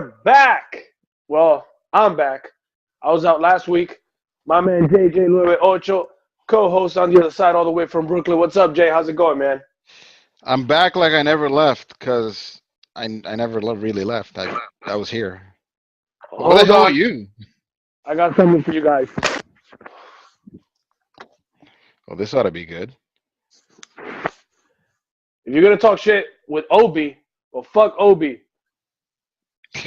are back. Well, I'm back. I was out last week. My man JJ Lueve Ocho, co-host on the other side, all the way from Brooklyn. What's up, Jay? How's it going, man? I'm back like I never left because I never really left. I was here. But where the Hold hell are on. you? I got something for you guys. Well, this ought to be good. If you're gonna talk shit with Obi, well, fuck Obi.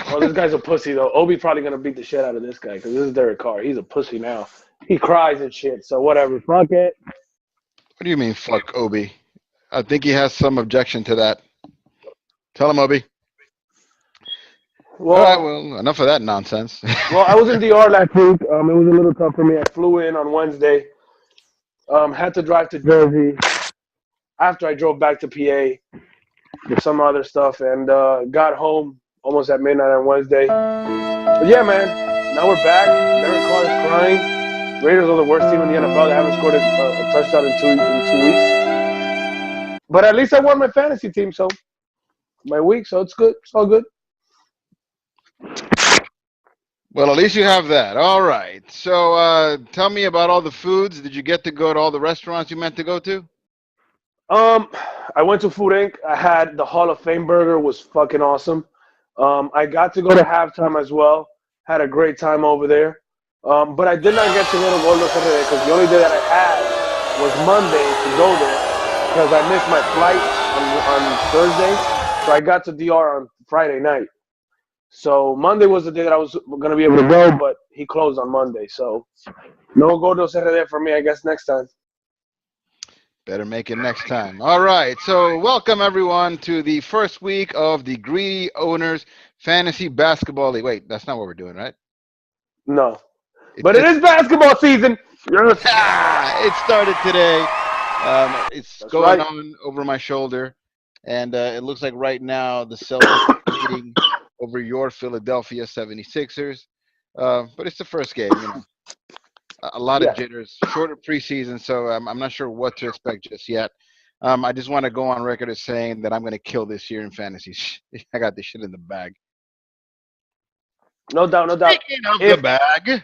Oh, this guy's a pussy though. Obi probably gonna beat the shit out of this guy because this is Derek Carr. He's a pussy now. He cries and shit. So whatever. Fuck it. What do you mean, fuck Obi? I think he has some objection to that. Tell him, Obi. All right, Well, well, enough of that nonsense. I was in DR last week. It was a little tough for me. I flew in on Wednesday. Had to drive to Jersey after I drove back to PA with some other stuff and got home almost at midnight on Wednesday. But yeah, man, now we're back. Derek Carr is crying. Raiders are the worst team in the NFL. They haven't scored a touchdown in 2 weeks. But at least I won my fantasy team, so my week, so it's good. It's all good. Well, at least you have that. All right. So tell me about all the foods. Did you get to go to all the restaurants you meant to go to? I went to Food Inc. I had the Hall of Fame burger, was fucking awesome. I got to go to halftime as well. Had a great time over there. But I did not get to go to Gordo Saturday because the only day that I had was Monday to go there because I missed my flight on Thursday. So I got to DR on Friday night. So Monday was the day that I was going to be able to go, but he closed on Monday. So no Gordo Saturday for me, I guess, next time. Better make it next time. All right. So welcome, everyone, to the first week of the Greedy Owners Fantasy Basketball League. Wait, that's not what we're doing, right? No. But it is basketball season. Yes. It started today. It's That's going right. on over my shoulder. And it looks like right now the Celtics are leading over your Philadelphia 76ers. But it's the first game, you know. A lot of Yeah. jitters, shorter preseason, so I'm not sure what to expect just yet. I just want to go on record as saying that I'm going to kill this year in fantasy. I got this shit in the bag. No doubt, no doubt. Speaking of the bag,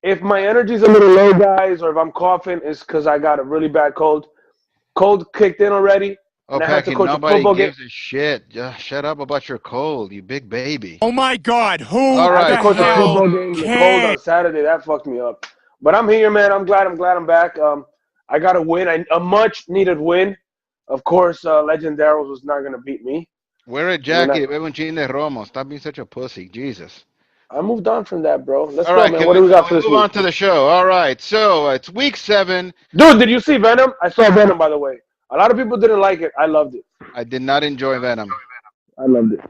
If my energy's a little low, guys, or if I'm coughing, it's because I got a really bad cold. Cold kicked in already, oh, and I had to Paki, coach a nobody football game. gives a shit. Just shut up about your cold, you big baby. Oh my God! Who All I had to the right, coach a so hell football game in the cold on cares? Saturday. That fucked me up. But I'm here, man. I'm glad I'm back. I got a win, a much-needed win. Of course, Legend Darrells was not going to beat me. wear a I mean, jacket. Bebe un chin de romo. Stop being such a pussy. Jesus. I moved on from that, bro. Let's All go, right, man. What do we can got we for this move week? on to the show? All right, so it's week 7. Dude, did you see Venom? I saw Venom, by the way. A lot of people didn't like it. I loved it. I did not enjoy Venom. I loved it.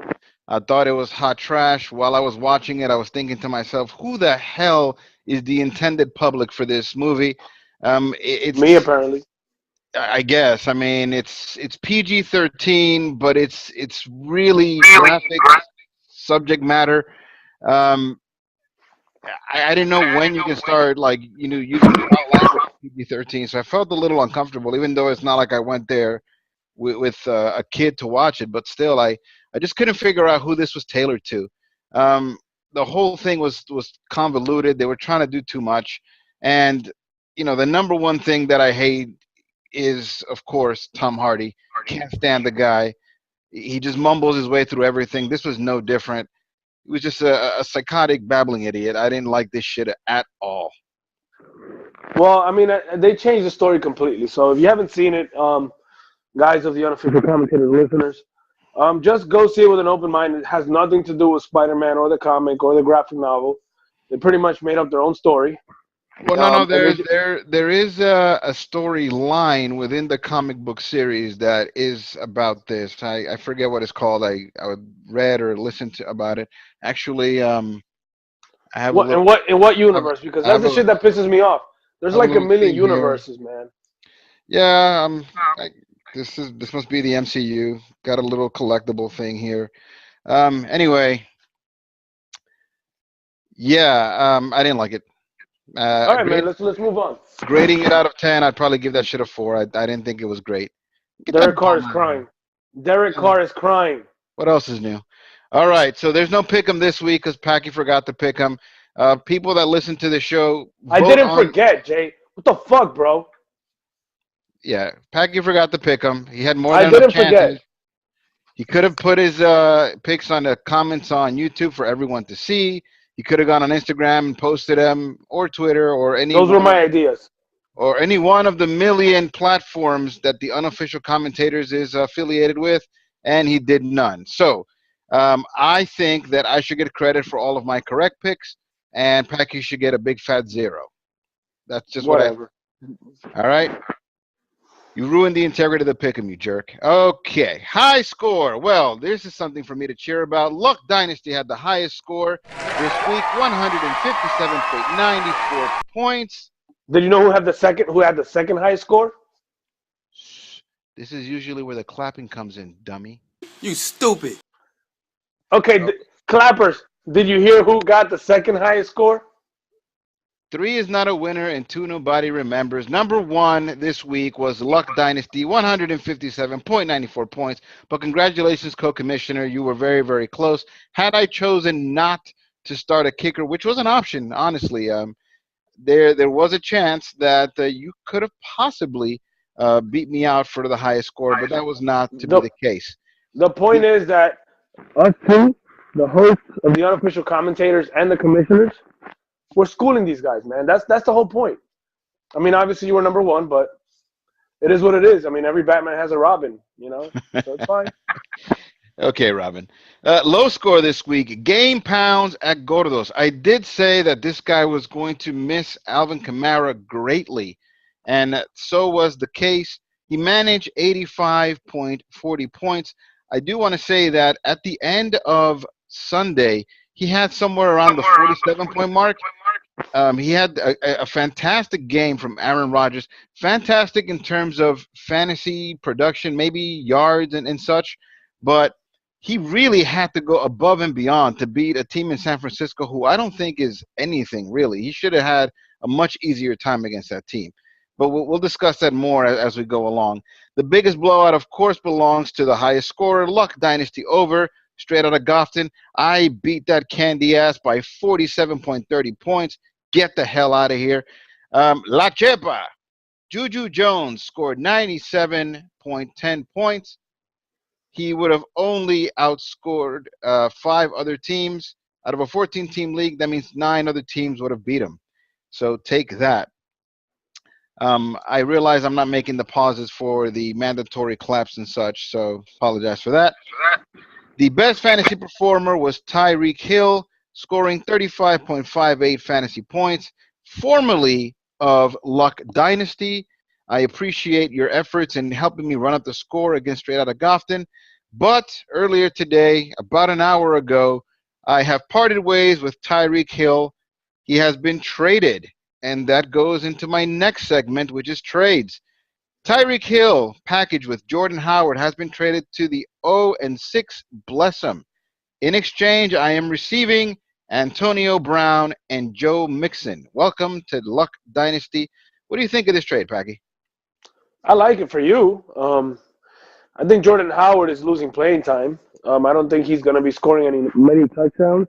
I thought it was hot trash. While I was watching it, I was thinking to myself, who the hell is the intended public for this movie? Me, It's, apparently. I guess, I mean, it's PG-13, but it's really graphic subject matter. Um, I didn't know when you can start, like, using foul language in PG-13, so I felt a little uncomfortable, even though it's not like I went there with a kid to watch it, but still, I just couldn't figure out who this was tailored to. Um, the whole thing was convoluted. They were trying to do too much, and the number one thing that I hate is, of course, Tom Hardy. Can't stand the guy. He just mumbles his way through everything. This was no different. He was just a psychotic, babbling idiot. I didn't like this shit at all. Well, I mean, they changed the story completely. So if you haven't seen it, guys of the unofficial commentators, listeners, just go see it with an open mind. It has nothing to do with Spider-Man or the comic or the graphic novel. They pretty much made up their own story. Well, no, And they, there is a storyline within the comic book series that is about this. I forget what it's called. I would read or listened to about it. Actually, I have a what little. in what I have, universe? Because I that's have the a shit that pisses me off. There's I have a like a little million thing here. universes, man. Yeah, this must be the MCU. Got a little collectible thing here. Anyway, yeah, I didn't like it. All right, man. Grade, Let's move on. grading it out of 10, I'd probably give that shit a 4. I didn't think it was great. Get Derek that Carr bum is out of here. crying. Derek Yeah. Carr is crying. What else is new? All right, so there's no pick 'em this week because Paki forgot to pick 'em. People that listen to the show I vote didn't on. forget, Jay. What the fuck, bro? Yeah, Paki forgot to pick 'em. He had more I than enough didn't forget. chances. He could have put his picks on the comments on YouTube for everyone to see. He could have gone on Instagram and posted them, or Twitter, Those were my ideas. or any one of the million platforms that the unofficial commentators is affiliated with, and he did none. So I think that I should get credit for all of my correct picks, and Packy should get a big fat zero. That's just what I. Whatever. All right. You ruined the integrity of the pick'em, you jerk. Okay, high score. Well, this is something for me to cheer about. Luck Dynasty had the highest score this week, 157.94 points. Did you know who had the second? Who had the second highest score? This is usually where the clapping comes in, dummy. You stupid. Okay, Oh, clappers. Did you hear who got the second highest score? three is not a winner, and two nobody remembers. Number one this week was Luck Dynasty, 157.94 points. But congratulations, co-commissioner. You were very, very close. Had I chosen not to start a kicker, which was an option, honestly, there was a chance that you could have possibly beat me out for the highest score, but that was not to be The the case. the point is that us two, the hosts of the unofficial commentators and the commissioners, we're schooling these guys, man. That's the whole point. I mean, obviously you were number one, but it is what it is. I mean, every Batman has a Robin, so it's fine. Okay, Robin. Low score this week. Game pounds at Gordos. I did say that this guy was going to miss Alvin Kamara greatly, and so was the case. He managed 85.40 points. I do want to say that at the end of Sunday, he had somewhere around the 47-point mark. He had a fantastic game from Aaron Rodgers. Fantastic in terms of fantasy production, maybe yards and such. But he really had to go above and beyond to beat a team in San Francisco who I don't think is anything, really. He should have had a much easier time against that team. But we'll discuss that more as we go along. The biggest blowout, of course, belongs to the highest scorer, Luck Dynasty over, straight out of Goffton. I beat that candy ass by 47.30 points. Get the hell out of here. La Chepa, Juju Jones scored 97.10 points. He would have only outscored five other teams. Out of a 14-team league, that means nine other teams would have beat him. So take that. I realize I'm not making the pauses for the mandatory claps and such, so apologize for that. The best fantasy performer was Tyreek Hill, scoring 35.58 fantasy points, formerly of Luck Dynasty. I appreciate your efforts in helping me run up the score against Straight Outta Goffton. But earlier today, about an hour ago, I have parted ways with Tyreek Hill. He has been traded, and that goes into my next segment, which is trades. Tyreek Hill, packaged with Jordan Howard, has been traded to the 0-6 Blessum. In exchange, I am receiving Antonio Brown and Joe Mixon. Welcome to Luck Dynasty. What do you think of this trade, Packy? I like it for you. I think Jordan Howard is losing playing time. I don't think he's going to be scoring many touchdowns.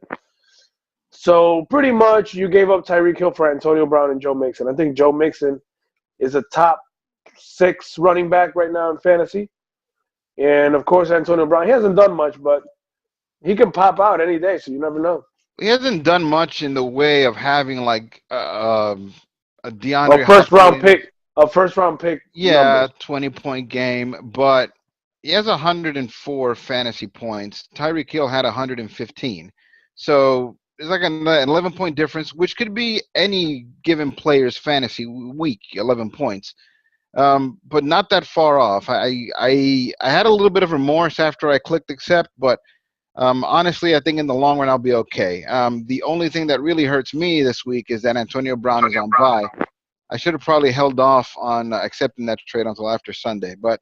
So pretty much you gave up Tyreek Hill for Antonio Brown and Joe Mixon. I think Joe Mixon is a top 6 running back right now in fantasy. And, of course, Antonio Brown, he hasn't done much, but he can pop out any day, so you never know. He hasn't done much in the way of having like a A DeAndre first round Hopkins. pick, a first round pick Yeah, numbers. 20-point game, but he has 104 fantasy points. Tyreek Hill had 115. So it's like an 11-point difference, which could be any given player's fantasy week, 11 points. But not that far off. I had a little bit of remorse after I clicked accept, but honestly, I think in the long run I'll be okay. The only thing that really hurts me this week is that Antonio Brown is on bye. I should have probably held off on accepting that trade until after Sunday, but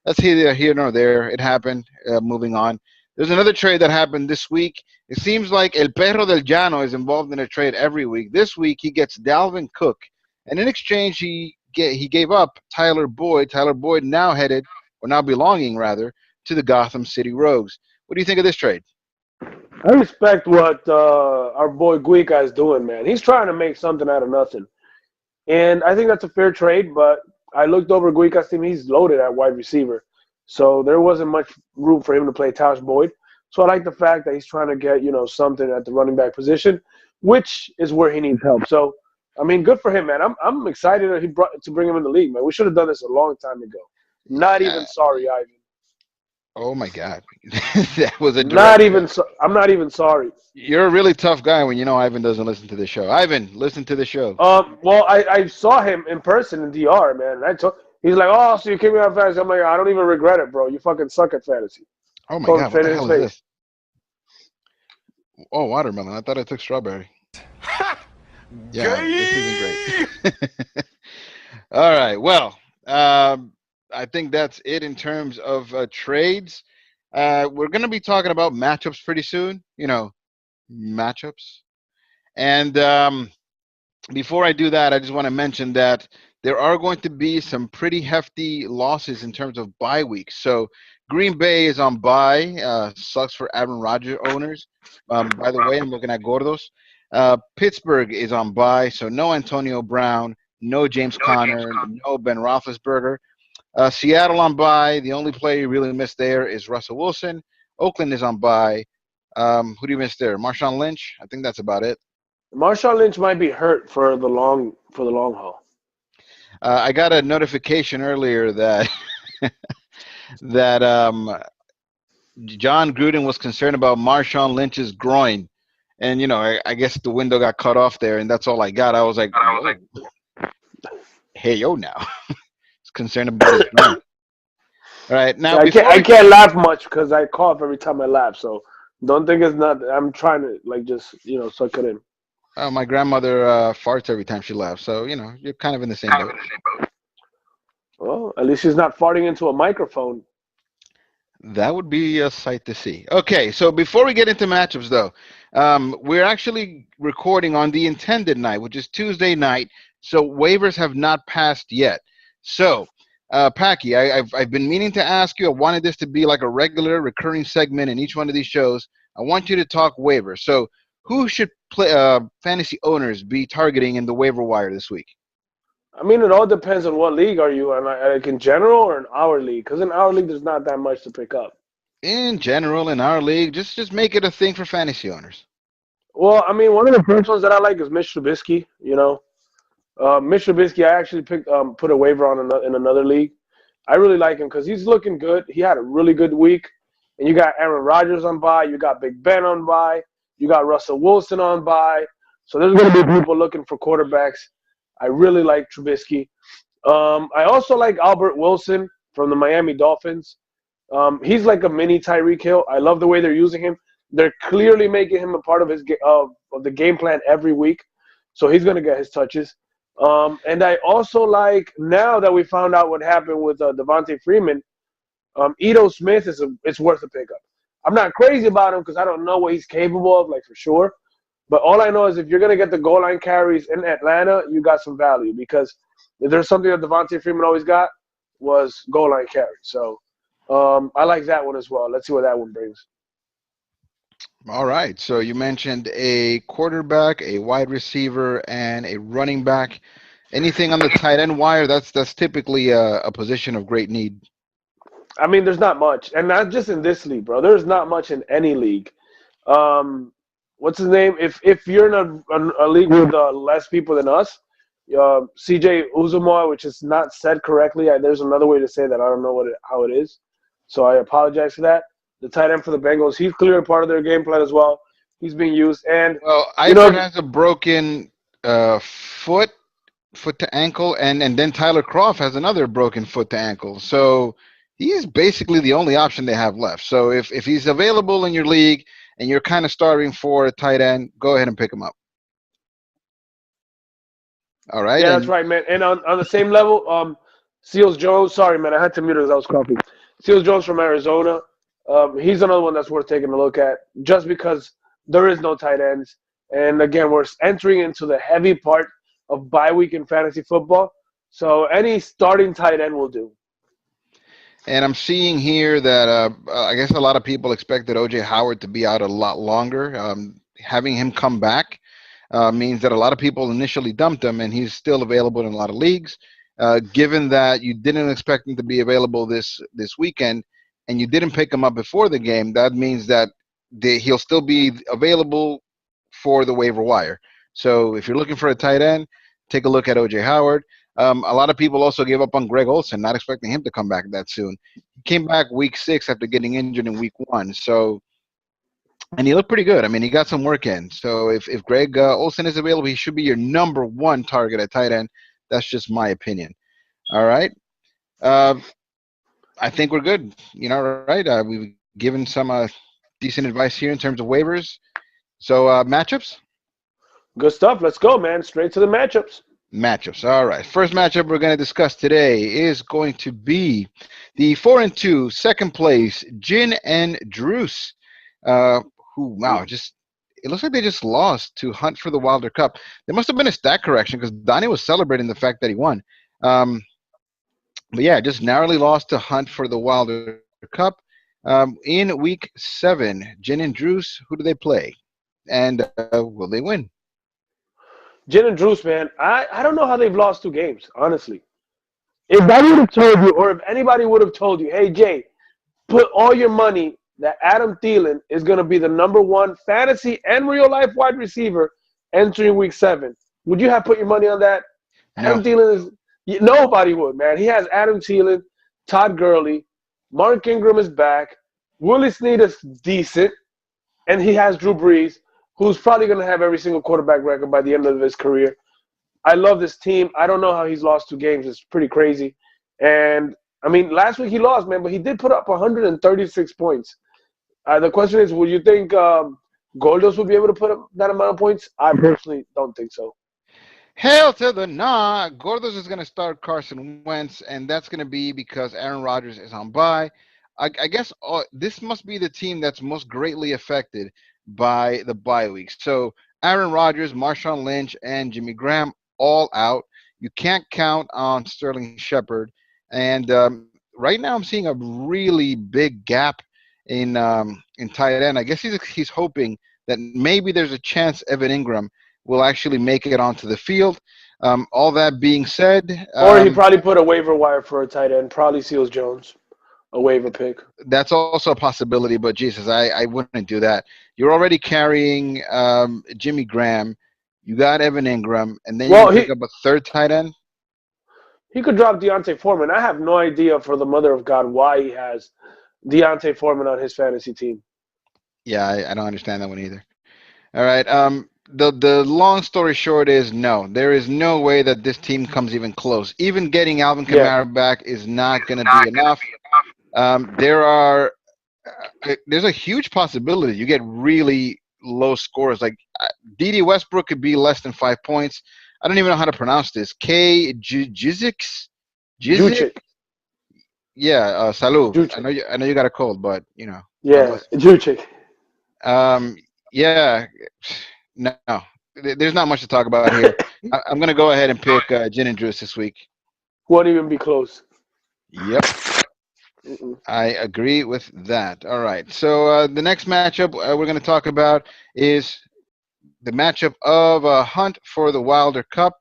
that's neither here nor there. It happened. Moving on. There's another trade that happened this week. It seems like El Perro del Llano is involved in a trade every week. This week he gets Dalvin Cook, and in exchange he gave up Tyler Boyd. Tyler Boyd now belonging rather, to the Gotham City Rogues. What do you think of this trade? I respect what our boy Guica is doing, man. He's trying to make something out of nothing. And I think that's a fair trade, but I looked over Guica's team. He's loaded at wide receiver. So there wasn't much room for him to play Tosh Boyd. So I like the fact that he's trying to get, something at the running back position, which is where he needs help. So, I mean, good for him, man. I'm excited that he brought to bring him in the league, man. We should have done this a long time ago. Not Uh, even sorry, Ivan. oh my God, that was a Not direct even shot. so, I'm not even sorry. You're a really tough guy when you know Ivan doesn't listen to the show. Ivan, listen to the show. Well, I saw him in person in DR, man. And he's like, oh, so you kicked me out of fantasy. I'm like, I don't even regret it, bro. You fucking suck at fantasy. Oh my Told him God, what straight the in his hell is face. this? Oh, watermelon. I thought I took strawberry. Yeah, this isn't great. All right. Well, I think that's it in terms of trades. We're going to be talking about matchups pretty soon. Matchups. And before I do that, I just want to mention that there are going to be some pretty hefty losses in terms of bye weeks. So Green Bay is on bye. Sucks for Aaron Rodgers owners. By the way, I'm looking at Gordos. Pittsburgh is on bye, so no Antonio Brown, no James Conner, no Ben Roethlisberger. Seattle on bye. The only player you really missed there is Russell Wilson. Oakland is on bye. Who do you miss there? Marshawn Lynch. I think that's about it. Marshawn Lynch might be hurt for the long haul. I got a notification earlier that that John Gruden was concerned about Marshawn Lynch's groin, and I guess the window got cut off there, and that's all I got. I was like, whoa, hey yo, now he's concerned about his groin. All right, now I can't before I we can't laugh much because I cough every time I laugh. So don't think it's not. I'm trying to just suck it in. my grandmother farts every time she laughs, so you're kind of in the same boat. Well, at least she's not farting into a microphone. That would be a sight to see. Okay, so before we get into matchups, though, we're actually recording on the intended night, which is Tuesday night. So waivers have not passed yet. So, Paki, I've been meaning to ask you. I wanted this to be like a regular, recurring segment in each one of these shows. I want you to talk waivers. So, who should fantasy owners be targeting in the waiver wire this week? I mean, it all depends on what league are you in, like in general or in our league. Because in our league, there's not that much to pick up. In general, in our league, just make it a thing for fantasy owners. Well, I mean, one of the first ones that I like is Mitch Trubisky. Mitch Trubisky, I actually put a waiver on in another league. I really like him because he's looking good. He had a really good week. And you got Aaron Rodgers on bye. You got Big Ben on bye. You got Russell Wilson on bye. So there's going to be people looking for quarterbacks. I really like Trubisky. I also like Albert Wilson from the Miami Dolphins. He's like a mini Tyreek Hill. I love the way they're using him. They're clearly making him a part of of the game plan every week. So he's going to get his touches. And I also like, now that we found out what happened with Devontae Freeman, Ito Smith it's worth a pickup. I'm not crazy about him because I don't know what he's capable of, like for sure. But all I know is if you're going to get the goal line carries in Atlanta, you got some value because if there's something that Devontae Freeman always got was goal line carries. So I like that one as well. Let's see what that one brings. All right. So you mentioned a quarterback, a wide receiver, and a running back. Anything on the tight end wire? That's typically a position of great need. I mean, there's not much, and not just in this league, bro. There's not much in any league. What's his name? If you're in a league with less people than us, CJ Uzumar, which is not said correctly. There's another way to say that. I don't know how it is, so I apologize for that. The tight end for the Bengals, he's clearly part of their game plan as well. He's being used, and Well, you Eifert know, has a broken foot to ankle, and then Tyler Croft has another broken foot to ankle. So he is basically the only option they have left. So if he's available in your league and you're kind of starving for a tight end, go ahead and pick him up. All right, yeah, that's and right, man. And on the same level, Seals Jones. Sorry, man, I had to mute it because I was coughing. Seals Jones from Arizona. He's another one that's worth taking a look at, just because there is no tight ends. And again, we're entering into the heavy part of bye week in fantasy football. So any starting tight end will do. And I'm seeing here that I guess a lot of people expected OJ Howard to be out a lot longer. Having him come back means that a lot of people initially dumped him, and he's still available in a lot of leagues. Given that you didn't expect him to be available this weekend, and you didn't pick him up before the game, that means that he'll still be available for the waiver wire. So if you're looking for a tight end, take a look at OJ Howard. A lot of people also gave up on Greg Olson, not expecting him to come back that soon. He came back week 6 after getting injured in week 1. So, and he looked pretty good. I mean, he got some work in. So if Greg Olson is available, he should be your number one target at tight end. That's just my opinion. All right. Uh, I think we're good. Right? We've given some decent advice here in terms of waivers. So matchups. Good stuff. Let's go, man. Straight to the matchups. Matchups. All right. First matchup we're going to discuss today is going to be the 4-2 second place Gin and Druce, uh, who wow, just it looks like they just lost to Hunt for the Wilder Cup. There must have been a stat correction because Donnie was celebrating the fact that he won. Um, but yeah, just narrowly lost to Hunt for the Wilder Cup. In week 7, Gin and Druce, who do they play? And will they win? Jen and Druce, man, I don't know how they've lost 2 games, honestly. If that would have told you, or if anybody would have told you, hey, Jay, put all your money that Adam Thielen is going to be the number 1 fantasy and real life wide receiver entering week 7, would you have put your money on that? No. Adam Thielen is – nobody would, man. He has Adam Thielen, Todd Gurley, Mark Ingram is back, Willie Snead is decent, and he has Drew Brees, who's probably going to have every single quarterback record by the end of his career. I love this team. I don't know how he's lost 2 games. It's pretty crazy. And, I mean, last week he lost, man, but he did put up 136 points. The question is, would you think Goldos would be able to put up that amount of points? I personally don't think so. Hell to the nah. Gordos is going to start Carson Wentz, and that's going to be because Aaron Rodgers is on bye. I guess this must be the team that's most greatly affected by the bye weeks. So Aaron Rodgers, Marshawn Lynch, and Jimmy Graham all out. You can't count on Sterling Shepard. And right now I'm seeing a really big gap in tight end. I guess he's hoping that maybe there's a chance Evan Ingram will actually make it onto the field. All that being said, Or he probably put a waiver wire for a tight end, probably Seals Jones, a waiver pick. that's also a possibility. But Jesus, I wouldn't do that. You're already carrying Jimmy Graham. You got Evan Ingram, and then you're Well, gonna pick up a third tight end. he could drop Deontay Foreman. I have no idea, for the mother of God, why he has Deontay Foreman on his fantasy team. Yeah, I don't understand that one either. All right. The long story short is no. There is no way that this team comes even close. Even getting Alvin Yeah. Kamara back is not going to be enough. There's a huge possibility you get really low scores. Like D.D. Westbrook could be less than 5 points. I don't even know how to pronounce this. Jizik. Juchik. Yeah. Salud. Juchik. I know you got a cold, but God Yeah, bless. Juchik. Yeah. No, there's not much to talk about here. I'm going to go ahead and pick Gin and Juice this week. Won't even be close. Yep. Mm-mm. I agree with that. All right. So the next matchup we're going to talk about is the matchup of Hunt for the Wilder Cup.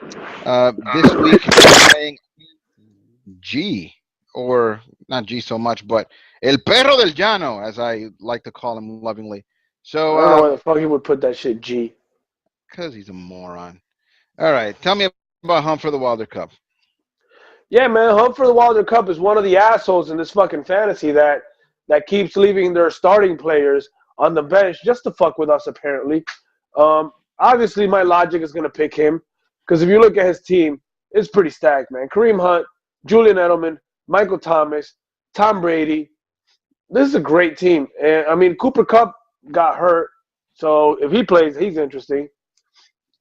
This week they're playing G, or not G so much, but El Perro del Llano, as I like to call him lovingly. I So, don't know why the fuck he would put that shit G. because he's a moron. All right. Tell me about Hunt for the Wilder Cup. Yeah, man, Hunt for the Wilder Cup is one of the assholes in this fucking fantasy that keeps leaving their starting players on the bench just to fuck with us, apparently. Obviously, my logic is going to pick him because if you look at his team, it's pretty stacked, man. Kareem Hunt, Julian Edelman, Michael Thomas, Tom Brady. This is a great team. And, I mean, Cooper Kupp got hurt, so if he plays, he's interesting.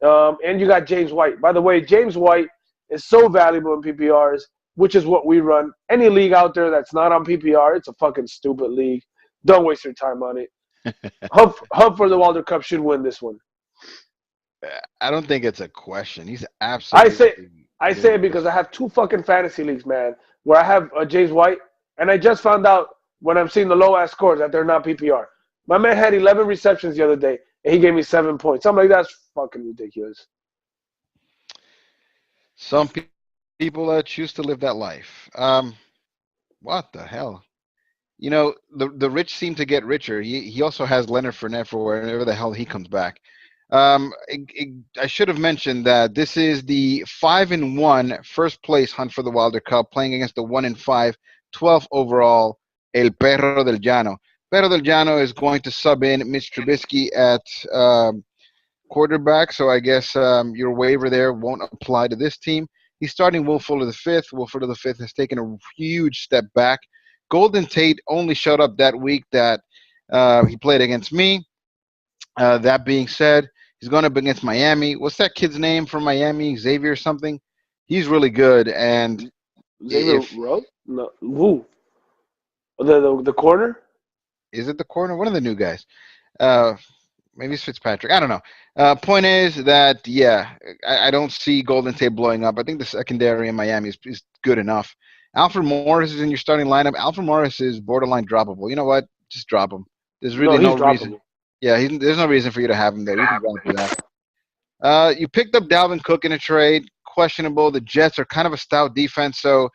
And you got James White. By the way, James White is so valuable in PPRs, which is what we run. Any league out there that's not on PPR, it's a fucking stupid league. Don't waste your time on it. Hunt for the Wilder Cup should win this one. I don't think it's a question. He's I absolutely say I say it dangerous. because I have 2 fucking fantasy leagues, man. where I have James White, and I just found out when I'm seeing the low ass scores that they're not PPR. My man had 11 receptions the other day, and he gave me 7 points. I'm like, that's fucking ridiculous. Some people choose to live that life. What the hell? You know, the rich seem to get richer. He also has Leonard Fournette for wherever the hell he comes back. I should have mentioned that this is the 5-1 first place hunt for the Wilder Cup, playing against the 1-5, 12 overall El Perro del Llano. Perro del Llano is going to sub in Mitch Trubisky at quarterback, so I guess your waiver there won't apply to this team. He's starting Will Fuller the fifth. Will Fuller the fifth has taken a huge step back. Golden Tate only showed up that week that he played against me. That being said, he's going up against Miami. What's that kid's name from Miami? Xavier something. He's really good. And Xavier if Rhodes? No, who? The corner? is it the corner? One of the new guys. Uh, Maybe it's Fitzpatrick. I don't know. Point is that I don't see Golden Tate blowing up. I think the secondary in Miami is good enough. Alfred Morris is in your starting lineup. Alfred Morris is borderline droppable. You know what? Just drop him. There's No, really he's no reason. droppable. Yeah, there's no reason for you to have him there. You can drop that. You picked up Dalvin Cook in a trade. Questionable. The Jets are kind of a stout defense, so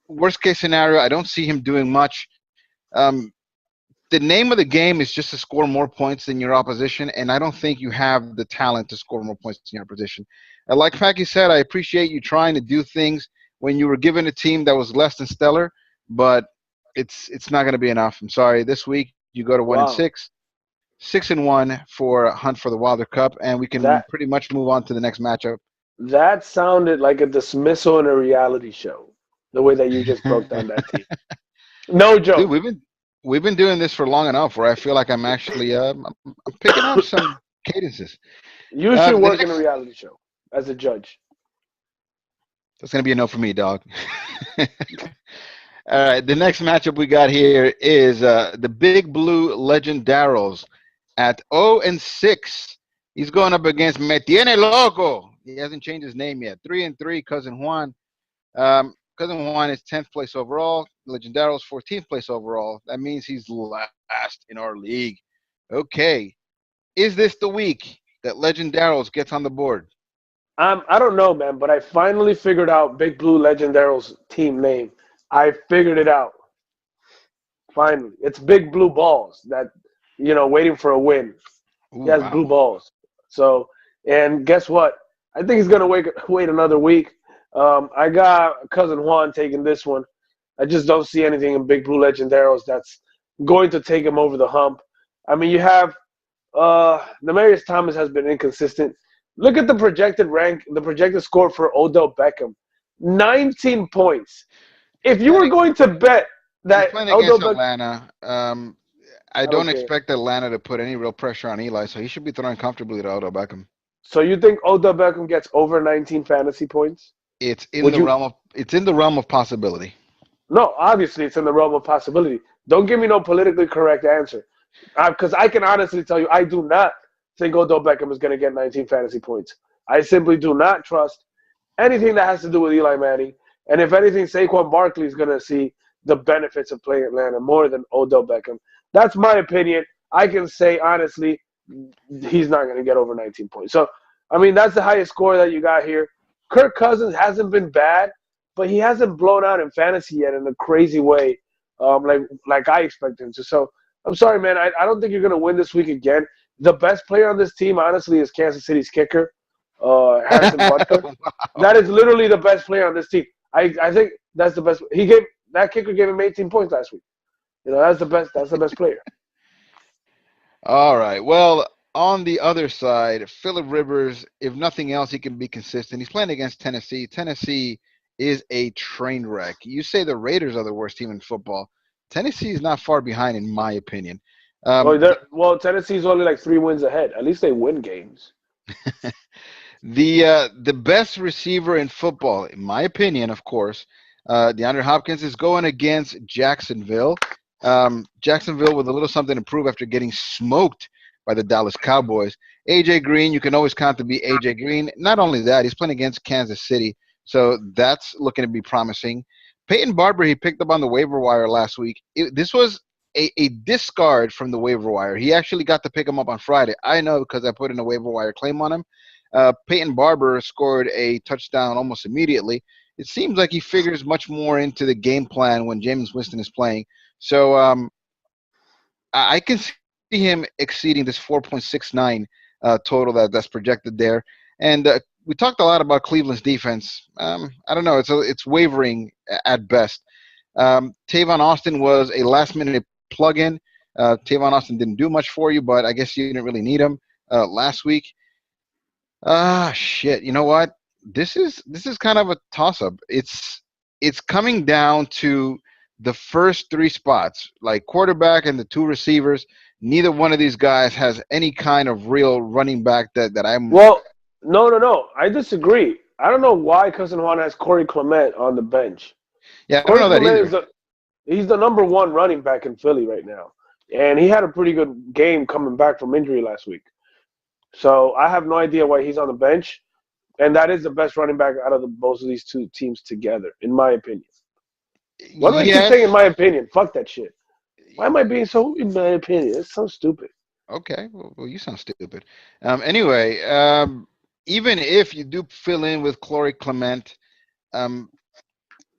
worst case scenario, I don't see him doing much. Um, the name of the game is just to score more points than your opposition, and I don't think you have the talent to score more points than your opposition. Like Paki said, I appreciate you trying to do things when you were given a team that was less than stellar, but it's not going to be enough. I'm sorry. This week you go to 1-6, Wow. 6-1 for Hunt for the Wilder Cup, and we can That pretty much move on to the next matchup. that sounded like a dismissal in a reality show. The way that you just broke down that team. No Dude, joke. we've been doing this for long enough where I feel like I'm actually I'm picking up some cadences. You should The work in a next reality show as a judge. That's gonna be a no for me, dog. All right, the next matchup we got here is the Big Blue Legendaros at 0-6. He's going up against Me Tiene Loco. He hasn't changed his name yet. 3-3, Cousin Juan. Cousin Juan is 10th place overall. Legendaros 14th place overall. That means he's last in our league. Okay, is this the week that Legendaros gets on the board? I don't know, man, but I finally figured out Big Blue Legendaro's team name. I figured it out. Finally. It's Big Blue Balls that, waiting for a win. He Ooh, has blue wow. balls. So, and guess what? I think he's going to wait another week. I got Cousin Juan taking this one. I just don't see anything in Big Blue Legendaros that's going to take him over the hump. I mean, you have Demarius Thomas has been inconsistent. Look at the projected score for Odell Beckham. 19 points. If you were Playing, going to bet he's that playing Odell against Beckham, Atlanta. I I don't don't care. expect Atlanta to put any real pressure on Eli, so he should be throwing comfortably to Odell Beckham. So you think Odell Beckham gets over 19 fantasy points? Would you? It's in the realm of possibility. No, obviously it's in the realm of possibility. Don't give me no politically correct answer. Because I can honestly tell you, I do not think Odell Beckham is going to get 19 fantasy points. I simply do not trust anything that has to do with Eli Manning. And if anything, Saquon Barkley is going to see the benefits of playing Atlanta more than Odell Beckham. That's my opinion. I can say, honestly, he's not going to get over 19 points. So, I mean, that's the highest score that you got here. Kirk Cousins hasn't been bad, but he hasn't blown out in fantasy yet in a crazy way, like I expect him to. So, I'm sorry, man. I don't think you're going to win this week again. The best player on this team, honestly, is Kansas City's kicker, Harrison Butker. That is literally the best player on this team. I think that's the best. That kicker gave him 18 points last week. That's the best. That's the best player. All right. Well, on the other side, Phillip Rivers, if nothing else, he can be consistent. He's playing against Tennessee. Tennessee is a train wreck. You say the Raiders are the worst team in football. Tennessee is not far behind, in my opinion. Well, Um, Tennessee's only like 3 wins ahead. At least they win games. the best receiver in football, in my opinion, of course, DeAndre Hopkins is going against Jacksonville. Jacksonville with a little something to prove after getting smoked by the Dallas Cowboys. AJ Green, you can always count to be AJ Green. Not only that, he's playing against Kansas City, so that's looking to be promising. Peyton Barber, he picked up on the waiver wire last week. This was a discard from the waiver wire. He actually got to pick him up on Friday. I know because I put in a waiver wire claim on him. Peyton Barber scored a touchdown almost immediately. It seems like he figures much more into the game plan when Jameis Winston is playing. So I can see him exceeding this 4.69 total that's projected there. And we talked a lot about Cleveland's defense. I don't know. It's wavering at best. Tavon Austin was a last-minute plug-in. Tavon Austin didn't do much for you, but I guess you didn't really need him last week. Shit. You know what? This is kind of a toss-up. It's coming down to the first three spots, like quarterback and the two receivers. Neither one of these guys has any kind of real running back that I'm. Well, no. I disagree. I don't know why Cousin Juan has Corey Clement on the bench. Yeah, I don't Corey know that Clement either. he's the number one running back in Philly right now, and he had a pretty good game coming back from injury last week. So I have no idea why he's on the bench, and that is the best running back out of both of these two teams together, in my opinion. Why do I keep saying in Yes. my opinion? Fuck that shit. Why am I being so in my opinion? It's so stupid. Okay. Well, you sound stupid. Anyway, even if you do fill in with Corey Clement, um,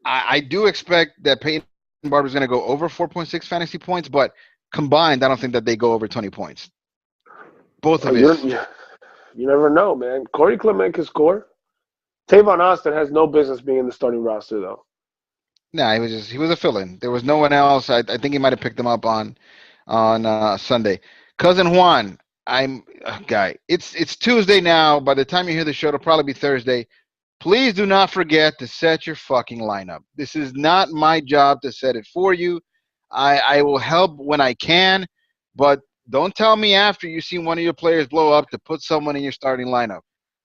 I do expect that Peyton Barber's going to go over 4.6 fantasy points, but combined, I don't think that they go over 20 points. Both Oh, of his. you never know, man. Corey Clement can score. Tavon Austin has no business being in the starting roster, though. Nah, he was a fill-in. There was no one else. I think he might have picked him up on Sunday. Cousin Juan, guy. It's Tuesday now. By the time you hear the show, it'll probably be Thursday. Please do not forget to set your fucking lineup. This is not my job to set it for you. I will help when I can, but don't tell me after you've seen one of your players blow up to put someone in your starting lineup.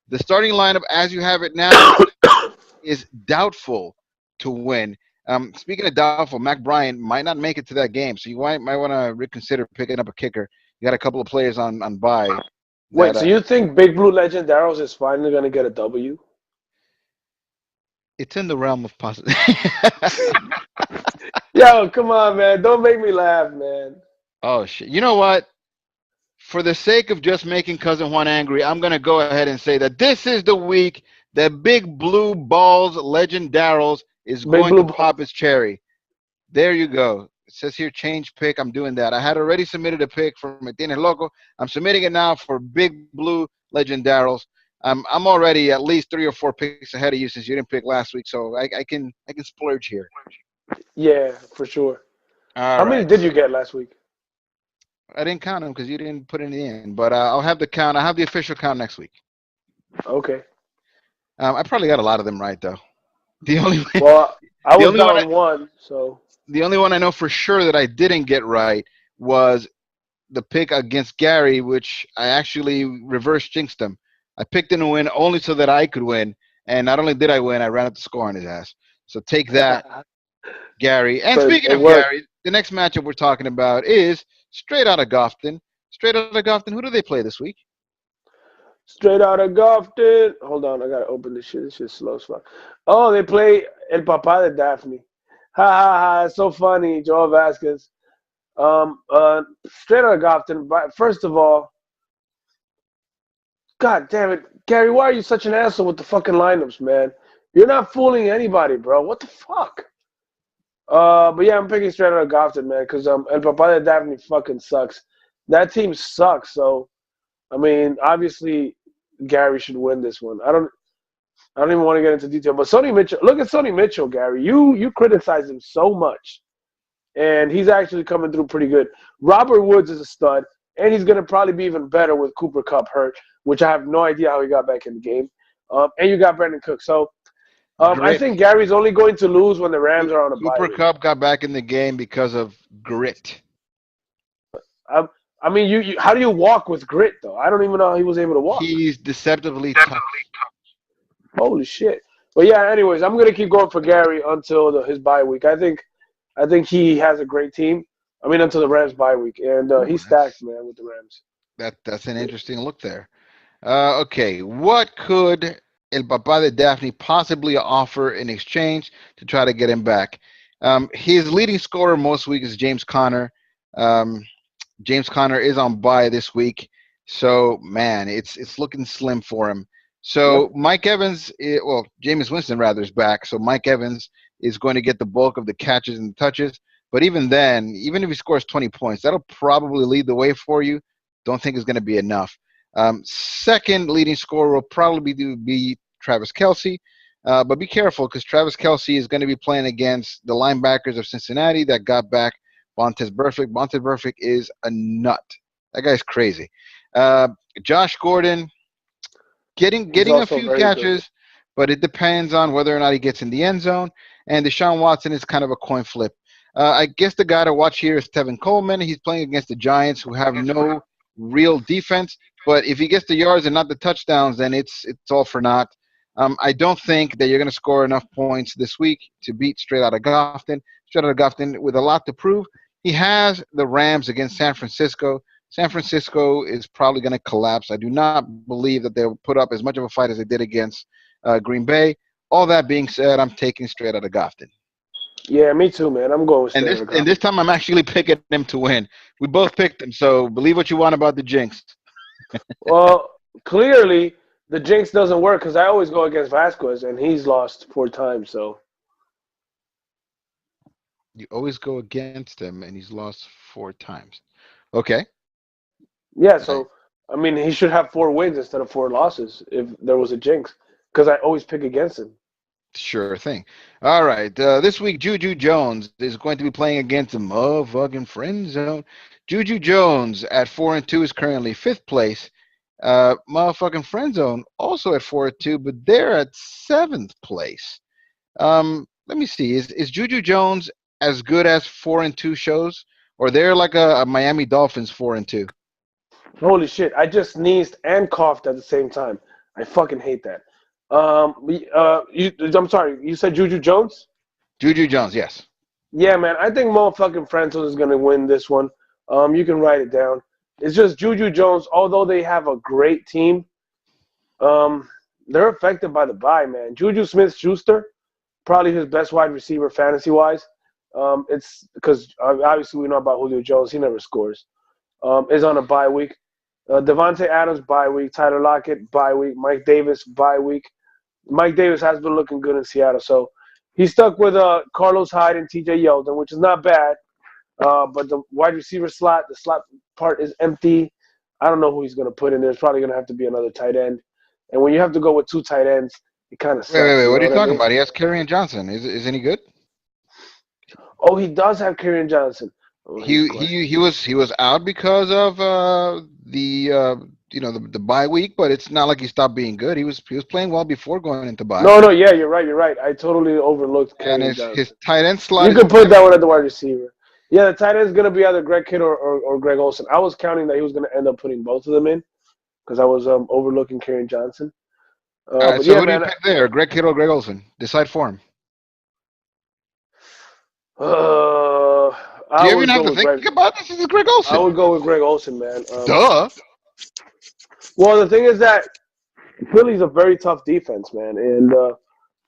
The starting lineup, as you have it now, is doubtful to win. Speaking of doubtful, Mac Bryan might not make it to that game, so you might want to reconsider picking up a kicker. You got a couple of players on bye Wait, that so you think Big Blue Legend Darrows is finally going to get a W? it's in the realm of possibility. Yo, come on, man. Don't make me laugh, man. Oh shit! You know what? For the sake of just making Cousin Juan angry, I'm gonna go ahead and say that this is the week that Big Blue Balls Legend Darrells is Big going to Blue. pop his cherry. There you go. It says here change pick. I'm doing that. I had already submitted a pick for Me Tienes Loco. I'm submitting it now for Big Blue Legend Darrells. I'm already at least 3 or 4 picks ahead of you since you didn't pick last week, so I can splurge here. Yeah, for sure. All How many right. did you get last week? I didn't count them because you didn't put any in, but I'll have the count. I'll have the official count next week. Okay. I probably got a lot of them right though. The only Well, I the was only one down one, so the only one I know for sure that I didn't get right was the pick against Gary, which I actually reverse jinxed him. I picked him to win only so that I could win, and not only did I win, I ran up the score on his ass. So take that, Gary. And so speaking it of worked. Gary, the next matchup we're talking about is straight out of Gotham. Straight out of Gotham. Who do they play this week? Straight out of Gotham. Hold on, I gotta open this shit. This shit's slow as fuck. Oh, they play El Papa de Daphne. Ha ha ha! It's so funny, Joel Vasquez. Straight out of Gotham. But first of all, God damn it, Gary, why are you such an asshole with the fucking lineups, man? You're not fooling anybody, bro. What the fuck? But yeah, I'm picking straight out of Gotham, man, because El Papa de Daphne fucking sucks. That team sucks. So, I mean, obviously, Gary should win this one. I don't even want to get into detail, but Sonny Mitchell. Look at Sonny Mitchell, Gary. You criticize him so much, and he's actually coming through pretty good. Robert Woods is a stud, and he's gonna probably be even better with Cooper Kupp hurt, which I have no idea how he got back in the game. And you got Brandon Cook. So I Grit. think Gary's only going to lose when the Rams are on a bye Cooper week. Cup got back in the game because of grit. I, I mean, how do you walk with grit though? I don't even know how he was able to walk. He's deceptively tough. Holy shit! But yeah, anyways, I'm gonna keep going for Gary until his bye week. I think he has a great team. I mean, until the Rams bye week, and Ooh, he's stacked, man, with the Rams. that's an interesting look there. Okay, what could El Papa de Daphne possibly offer in exchange to try to get him back. His leading scorer most weeks is James Conner. Um, James Conner is on bye this week, so man, it's looking slim for him. Yep. So Mike Evans, well, Jameis Winston rather is back, so Mike Evans is going to get the bulk of the catches and the touches. But even then, even if he scores 20 points, that'll probably lead the way for you. Don't think it's going to be enough. Second leading scorer will probably be Travis Kelsey. But be careful because Travis Kelsey is going to be playing against the linebackers of Cincinnati that got back Vontaze Burfict. Vontaze Burfict is a nut. That guy's crazy. Uh, Josh Gordon He's getting a also few very good. catches, but it depends on whether or not he gets in the end zone. And Deshaun Watson is kind of a coin flip. I guess the guy to watch here is Tevin Coleman. He's playing against the Giants, who have no real defense. But if he gets the yards and not the touchdowns, then it's all for naught. I don't think that you're going to score enough points this week to beat Straight Outta Goffin. Straight Outta Goffin with a lot to prove. He has the Rams against San Francisco. San Francisco is probably going to collapse. I do not believe that they'll put up as much of a fight as they did against Green Bay. All that being said, I'm taking Straight Outta Goffin. Yeah, me too, man. I'm going with And straight this out of and Gotham. this time I'm actually picking him to win. We both picked him, so believe what you want about the jinx. Well, clearly the jinx doesn't work because I always go against Vasquez and he's lost 4 times. So You always go against him, and he's lost 4 times. Okay, yeah, I, so I mean he should have 4 wins instead of 4 losses if there was a jinx because I always pick against him. sure thing. All right, this week Juju Jones is going to be playing against the motherfucking friend zone. Juju Jones at 4-2 is currently fifth place. Motherfucking friend zone also at 4-2, but they're at seventh place. Let me see. Is Juju Jones as good as 4-2 shows, or they're like a Miami Dolphins 4-2? Holy shit! I just sneezed and coughed at the same time. I fucking hate that. I'm sorry. You said Juju Jones? Juju Jones, yes. Yeah, man. I think motherfucking Francis is gonna win this one. You can write it down. It's just Juju Jones. Although they have a great team, um, they're affected by the bye, man. Juju Smith-Schuster, probably his best wide receiver fantasy wise. It's because obviously we know about Julio Jones. He never scores. Is on a bye week. Devontae Adams bye week. Tyler Lockett bye week. Mike Davis bye week. Mike Davis has been looking good in Seattle, so he's stuck with Carlos Hyde and T.J. Yeldon, which is not bad. But the wide receiver slot, the slot part is empty. I don't know who he's going to put in there. It's probably going to have to be another tight end. And when you have to go with 2 tight ends, it kind of sucks. Wait. You What know are you what I talking mean? about? He has Kerryon Johnson. Isn't he good? Oh, he does have Kerryon Johnson. Oh, he's He was out because of the the bye week, but it's not like he stopped being good. He was playing well before going into bye, no, yeah, you're right. You're right. I totally overlooked and Kerryon his Johnson. tight end slot You is could put that one empty. at the wide receiver. Yeah, the tight end is going to be either Greg Kittle or Greg Olsen. I was counting that he was going to end up putting both of them in because I was overlooking Kerryon Johnson. All right, But so yeah, who do you man, pick there? Greg Kittle, Greg Olsen. Decide for him. Do I you even would have go to with think Greg. about this? This is Greg I Olsen. would go with Greg Olsen, man. Duh. Well, the thing is that Philly's a very tough defense, man, and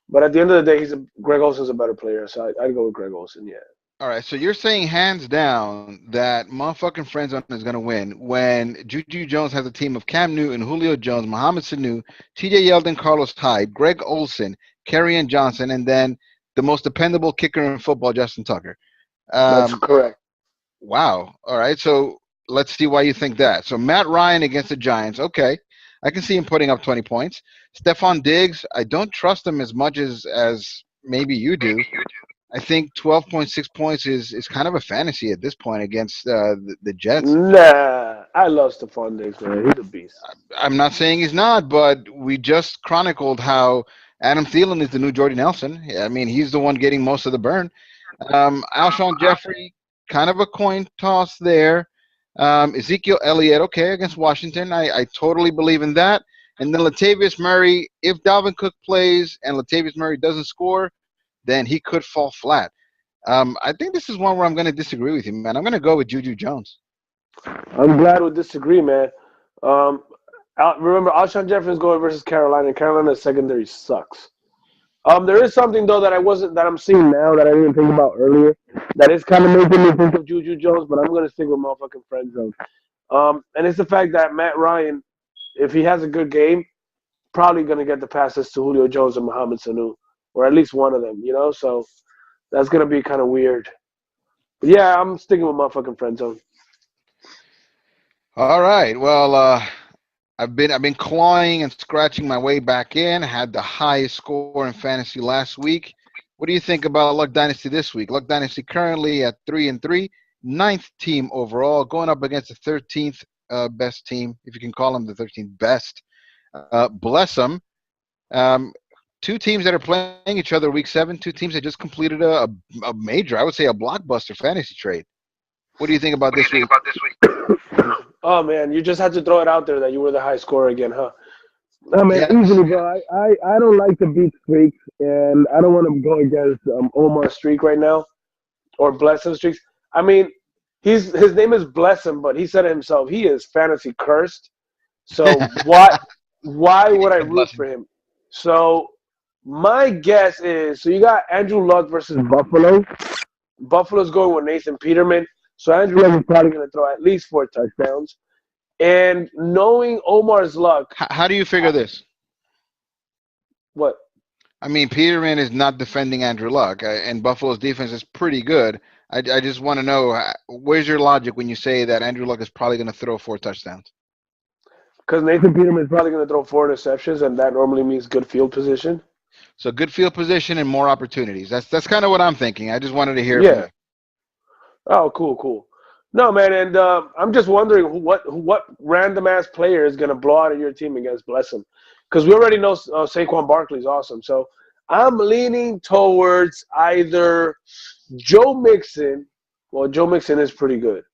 but at the end of the day, Greg Olsen's a better player, so I'd go with Greg Olsen. Yeah. All right, so you're saying hands down that motherfucking Friendzone is going to win when Juju Jones has a team of Cam Newton, Julio Jones, Mohamed Sanu, T.J. Yeldon, Carlos Hyde, Greg Olsen, Kerryon Johnson, and then the most dependable kicker in football, Justin Tucker. That's Um, correct. wow. All right, so let's see why you think that. So Matt Ryan against the Giants. Okay, I can see him putting up 20 points. Stephon Diggs, I don't trust him as much as maybe you do. I think 12.6 points is kind of a fantasy at this point against the Jets. Nah, I love Stephon Diggs, man. He's a beast. I'm not saying he's not, but we just chronicled how Adam Thielen is the new Jordy Nelson. I mean, he's the one getting most of the burn. Alshon Jeffrey, kind of a coin toss there. Ezekiel Elliott, okay, against Washington. I totally believe in that. And then Latavius Murray, if Dalvin Cook plays and Latavius Murray doesn't score, then he could fall flat. I think this is one where I'm going to disagree with you, man. I'm going to go with Juju Jones. I'm glad we disagree, man. Um, Remember, Alshon Jeffrey's going versus Carolina. Carolina's secondary sucks. There is something though that I'm seeing now that I didn't think about earlier. That is kind of making me think of Juju Jones, but I'm gonna stick with motherfucking friend zone. And it's the fact that Matt Ryan, if he has a good game, probably gonna get the passes to Julio Jones and Mohamed Sanu, or at least one of them. So that's gonna be kind of weird. But yeah, I'm sticking with motherfucking friend zone. All right. Well, I've been clawing and scratching my way back in. Had the highest score in fantasy last week. What do you think about Luck Dynasty this week? Luck Dynasty currently at 3-3, ninth team overall, going up against the 13th best team, if you can call them the 13th best. Bless them. Um, two teams that are playing each other week 7. Two teams that just completed a major, I would say, a blockbuster fantasy trade. What do you think about this week? Oh man, you just had to throw it out there that you were the high scorer again, huh? I mean, Yes. easily, bro. I don't like to beat streaks, and I don't want to go against Omar's streak right now or Blessing streaks. I mean, his name is Blessing, but he said it himself. He is fantasy cursed. So why would I It's a root blessing. for him? So my guess is so you got Andrew Luck versus Buffalo. Buffalo's going with Nathan Peterman. So Andrew Luck is probably going to throw at least 4 touchdowns. And knowing Omar's luck, How do you figure this? what? I mean, Peterman is not defending Andrew Luck, and Buffalo's defense is pretty good. I just want to know where's your logic when you say that Andrew Luck is probably going to throw 4 touchdowns? Because Nathan Peterman is probably going to throw 4 interceptions, and that normally means good field position. So good field position and more opportunities. That's kind of what I'm thinking. I just wanted to hear it from Yeah. you. Oh, cool, cool. No, man, and I'm just wondering what random ass player is going to blow out of your team against Blessing, because we already know Saquon Barkley's awesome. So I'm leaning towards either Joe Mixon. Well, Joe Mixon is pretty good.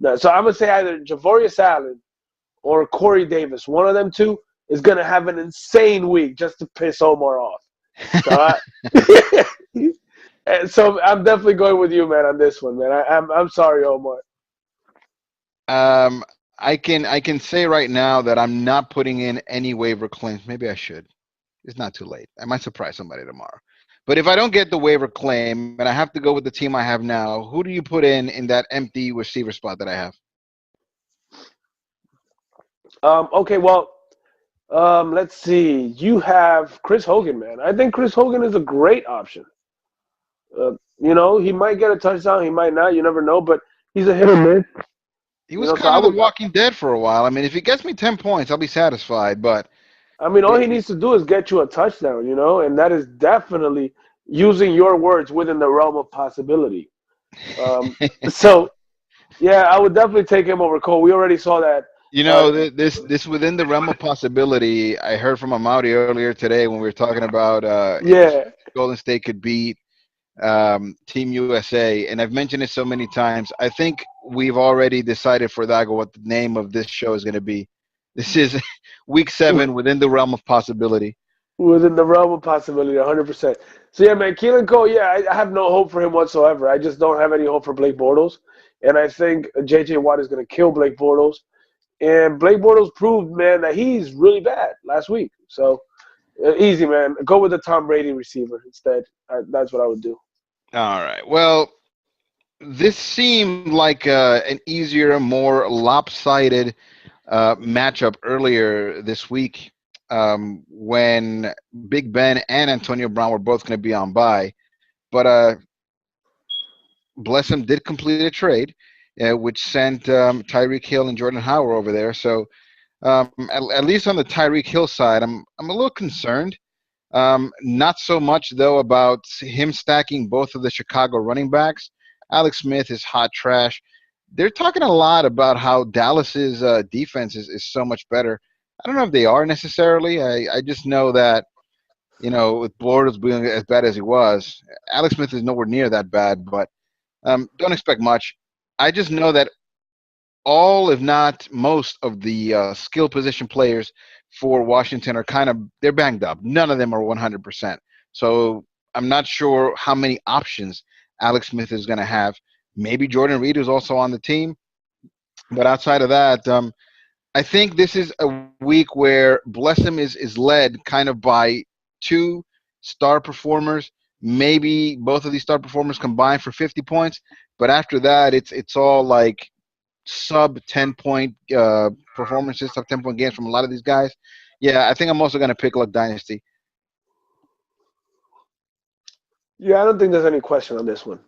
No, so I'm gonna say either Javorius Allen or Corey Davis. One of them two is gonna have an insane week just to piss Omar off. So and so I'm definitely going with you, man, on this one, man. I'm sorry, Omar. I can say right now that I'm not putting in any waiver claims. Maybe I should. It's not too late. I might surprise somebody tomorrow. But if I don't get the waiver claim and I have to go with the team I have now, who do you put in that empty receiver spot that I have? Okay, well, let's see. You have Chris Hogan, man. I think Chris Hogan is a great option. He might get a touchdown, he might not. You never know, but he's a hit or miss. He was So kind of the Walking Dead for a while. I mean, if he gets me 10 points, I'll be satisfied. But I mean, all he it, needs to do is get you a touchdown, and that is definitely using your words within the realm of possibility. So yeah, I would definitely take him over Cole. We already saw that. this within the realm of possibility. I heard from Amaury earlier today when we were talking about if Yeah, Golden State could beat Team USA, and I've mentioned it so many times. I think we've already decided for Dago what the name of this show is going to be. This is Week 7 within the realm of possibility. within the realm of possibility, 100%. So yeah, man, Keelan Cole. Yeah, I have no hope for him whatsoever. I just don't have any hope for Blake Bortles, and I think J.J. Watt is going to kill Blake Bortles. And Blake Bortles proved, man, that he's really bad last week. So easy, man. Go with the Tom Brady receiver instead. That's what I would do. All right. Well, this seemed like an easier, more lopsided matchup earlier this week when Big Ben and Antonio Brown were both going to be on bye. But bless him, did complete a trade, which sent Tyreek Hill and Jordan Howard over there. So at least on the Tyreek Hill side, I'm a little concerned. Not so much though about him stacking both of the Chicago running backs. Alex Smith is hot trash. They're talking a lot about how Dallas's defense is so much better. I don't know if they are necessarily. I just know that with Bortles being as bad as he was, Alex Smith is nowhere near that bad. But don't expect much. I just know that all, if not most, of the skill position players for Washington are they're banged up. None of them are 100%. So I'm not sure how many options Alex Smith is going to have. Maybe Jordan Reed is also on the team, but outside of that, I think this is a week where Blessem is led kind of by two star performers. Maybe both of these star performers combined for 50 points, but after that, it's all like sub 10 point performances, sub 10 point games from a lot of these guys. Yeah, I think I'm also gonna pick Luck Dynasty. Yeah, I don't think there's any question on this one.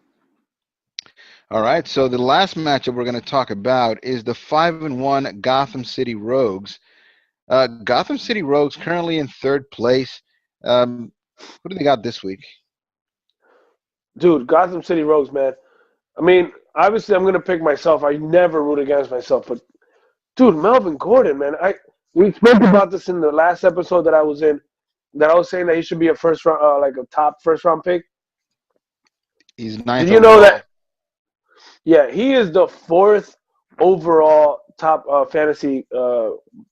All right, so the last matchup we're gonna talk about is the 5-1 Gotham City Rogues. Gotham City Rogues currently in third place. Um, who do they got this week? Dude, Gotham City Rogues, man. I mean, obviously, I'm gonna pick myself. I never root against myself, but dude, Melvin Gordon, man. We spoke about this in the last episode that I was in. That I was saying that he should be a first round, like a top first round pick. He's ninth Did you know overall. that? Yeah, he is the fourth overall top fantasy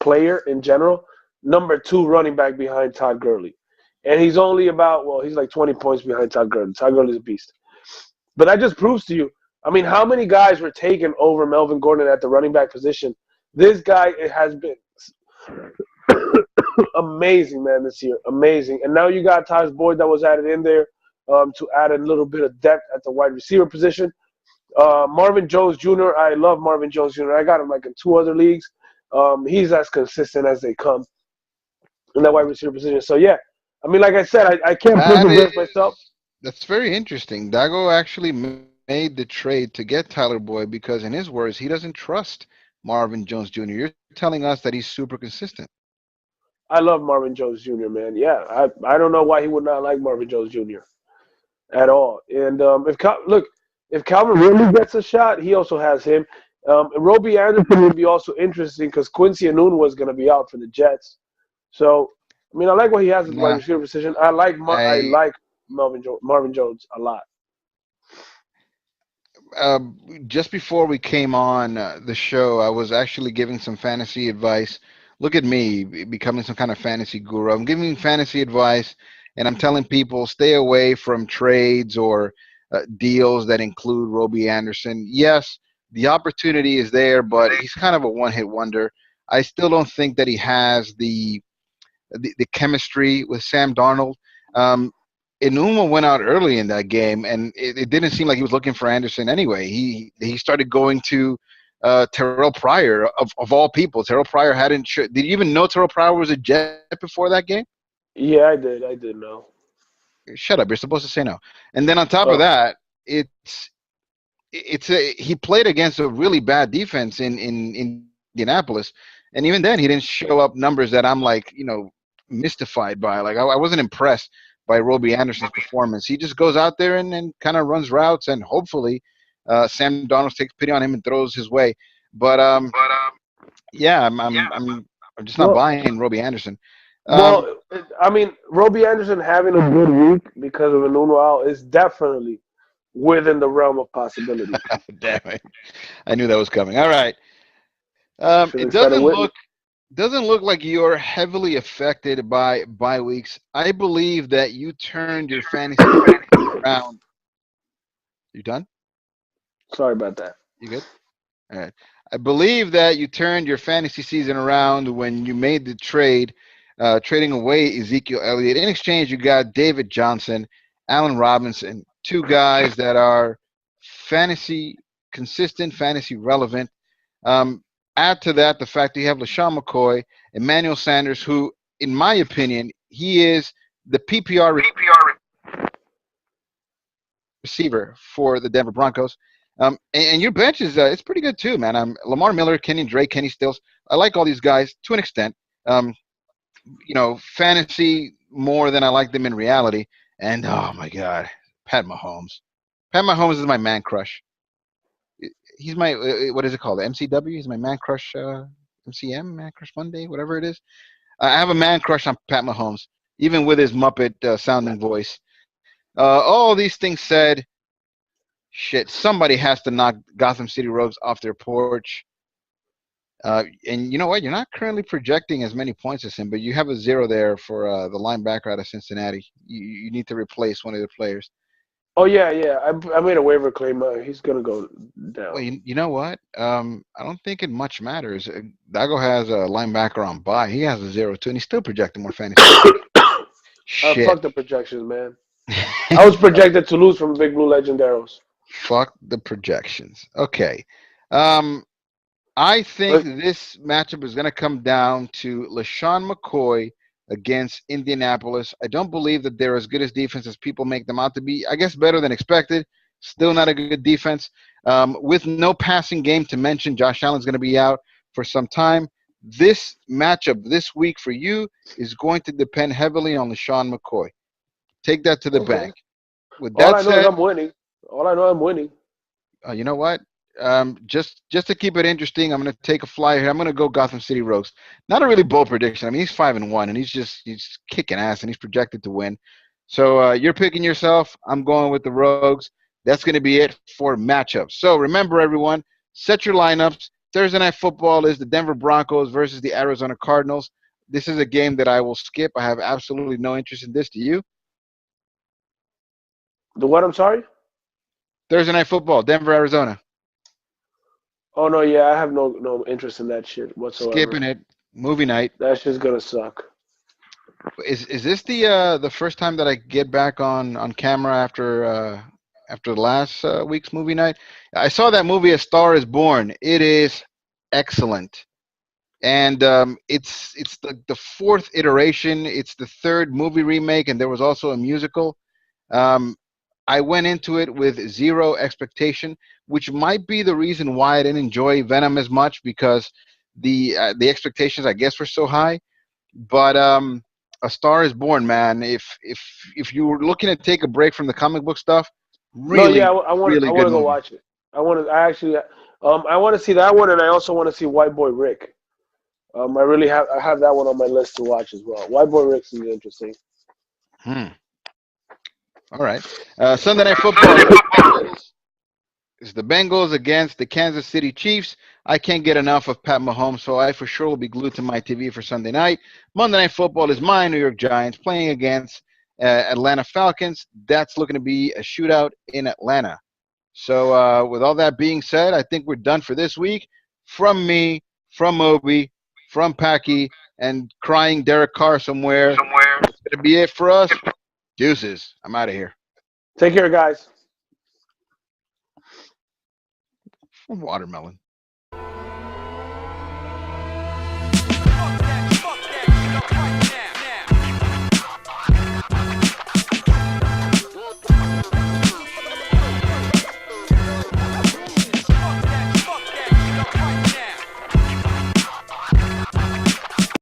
player in general. Number two running back behind Todd Gurley, and he's only about he's like 20 points behind Todd Gurley. Todd Gurley's a beast. But that just proves to you. I mean, how many guys were taken over Melvin Gordon at the running back position? This guy has been amazing, man, this year. Amazing. And now you got Taj Boyd that was added in there to add a little bit of depth at the wide receiver position. Marvin Jones Jr., I love Marvin Jones Jr. I got him like in two other leagues. He's as consistent as they come in that wide receiver position. So, yeah. I mean, like I said, I can't pick That against myself. is that's very interesting. Dago actually made the trade to get Tyler Boyd because, in his words, he doesn't trust Marvin Jones Jr. You're telling us that he's super consistent. I love Marvin Jones Jr., man. Yeah, I don't know why he would not like Marvin Jones Jr. at all. And if Calvin really gets a shot, he also has him. Roby Anderson would be also interesting because Quincy Anun was going to be out for the Jets. So, I mean, I like what he has at the wide Nah, receiver position. I I like Marvin Jones a lot. uh, just before we came on the show, I was actually giving some fantasy advice. Look at me becoming some kind of fantasy guru. I'm giving fantasy advice, and I'm telling people stay away from trades or deals that include Roby Anderson. Yes, the opportunity is there, but he's kind of a one-hit wonder. I still don't think that he has the chemistry with Sam Darnold. Um, Enuma went out early in that game, and it didn't seem like he was looking for Anderson anyway. He started going to Terrell Pryor of all people. Terrell Pryor hadn't. Did you even know Terrell Pryor was a Jet before that game? Yeah, I did. I did know. Shut up! You're supposed to say no. And then on top of Oh, that, he played against a really bad defense in Indianapolis, and even then he didn't show up numbers that I'm like mystified by. Like I wasn't impressed by Roby Anderson's performance. He just goes out there and kind of runs routes, and hopefully Sam Donald takes pity on him and throws his way. But yeah, I'm just not well, buying Roby Anderson. Um, well, I mean, Roby Anderson having a good week because of Anun out is definitely within the realm of possibility. damn it, I knew that was coming. All right, Should it have said it with me. doesn't look like you're heavily affected by bye weeks. I believe that you turned your fantasy around. You done? Sorry about that. You good? All right. I believe that you turned your fantasy season around when you made the trade, trading away Ezekiel Elliott. In exchange, you got David Johnson, Allen Robinson, two guys that are fantasy consistent, fantasy relevant. Um, add to that the fact that you have LaShawn McCoy, Emmanuel Sanders, who, in my opinion, he is the PPR receiver for the Denver Broncos. And your bench is it's pretty good too, man. Lamar Miller, Kenny Drake, Kenny Stills. I like all these guys to an extent. Um, fantasy more than I like them in reality. And oh my God, Pat Mahomes. Pat Mahomes is my man crush. He's my what is it called? MCW. He's my man crush. MCM, Man Crush Monday, whatever it is. I have a man crush on Pat Mahomes, even with his Muppet sounding voice. All these things said, shit, somebody has to knock Gotham City Rogues off their porch. And you know what? You're not currently projecting as many points as him, but you have a zero there for the linebacker out of Cincinnati. You need to replace one of the players. Oh yeah, yeah. I made a waiver claim. He's gonna go Well, down. you know what? I don't think it much matters. Dago has a linebacker on bye. He has a 0-2, and he's still projecting more fantasy points. Shit. Fuck the projections, man. I was projected to lose from Big Blue Legendaros. Fuck the projections. Okay. Um, I think But this matchup is going to come down to LaShawn McCoy against Indianapolis. I don't believe that they're as good as defense as people make them out to be. I guess better than expected. Still not a good defense. With no passing game to mention, Josh Allen's going to be out for some time. This matchup this week for you is going to depend heavily on LaShawn McCoy. Take that to the okay. bank. With All that I know is said, I'm winning. All I know I'm winning. you know what? Just to keep it interesting, I'm going to take a flyer here. I'm going to go Gotham City Rogues. Not a really bold prediction. I mean, he's 5-1, and he's kicking ass, and he's projected to win. So you're picking yourself. I'm going with the Rogues. That's going to be it for matchups. So remember, everyone, set your lineups. Thursday night football is the Denver Broncos versus the Arizona Cardinals. This is a game that I will skip. I have absolutely no interest in this. Do you? The what? I'm sorry. Thursday night football, Denver, Arizona. Oh no, yeah, I have no interest in that shit whatsoever. Skipping it. Movie night. That shit's gonna suck. Is this the first time that I get back on camera after the last week's movie night? I saw that movie A Star Is Born. It is excellent, and it's the fourth iteration. It's the third movie remake, and there was also a musical. Um, I went into it with zero expectation, which might be the reason why I didn't enjoy Venom as much because the expectations I guess were so high. But A Star Is Born, man. If you were looking to take a break from the comic book stuff, No, yeah, really, I really want good to go movie. watch it. I actually, I want to see that one, and I also want to see White Boy Rick. I have that one on my list to watch as well. White Boy Rick's is interesting. Hmm. All right. Sunday Night Football is the Bengals against the Kansas City Chiefs. I can't get enough of Pat Mahomes, so I for sure will be glued to my TV for Sunday night. Monday Night Football is my New York Giants playing against Atlanta Falcons. That's looking to be a shootout in Atlanta. So, with all that being said, I think we're done for this week. From me, from Moby, from Paki, and crying Derek Carr somewhere. That's going to be it for us. Deuces. I'm out of here. Take care, guys. Watermelon.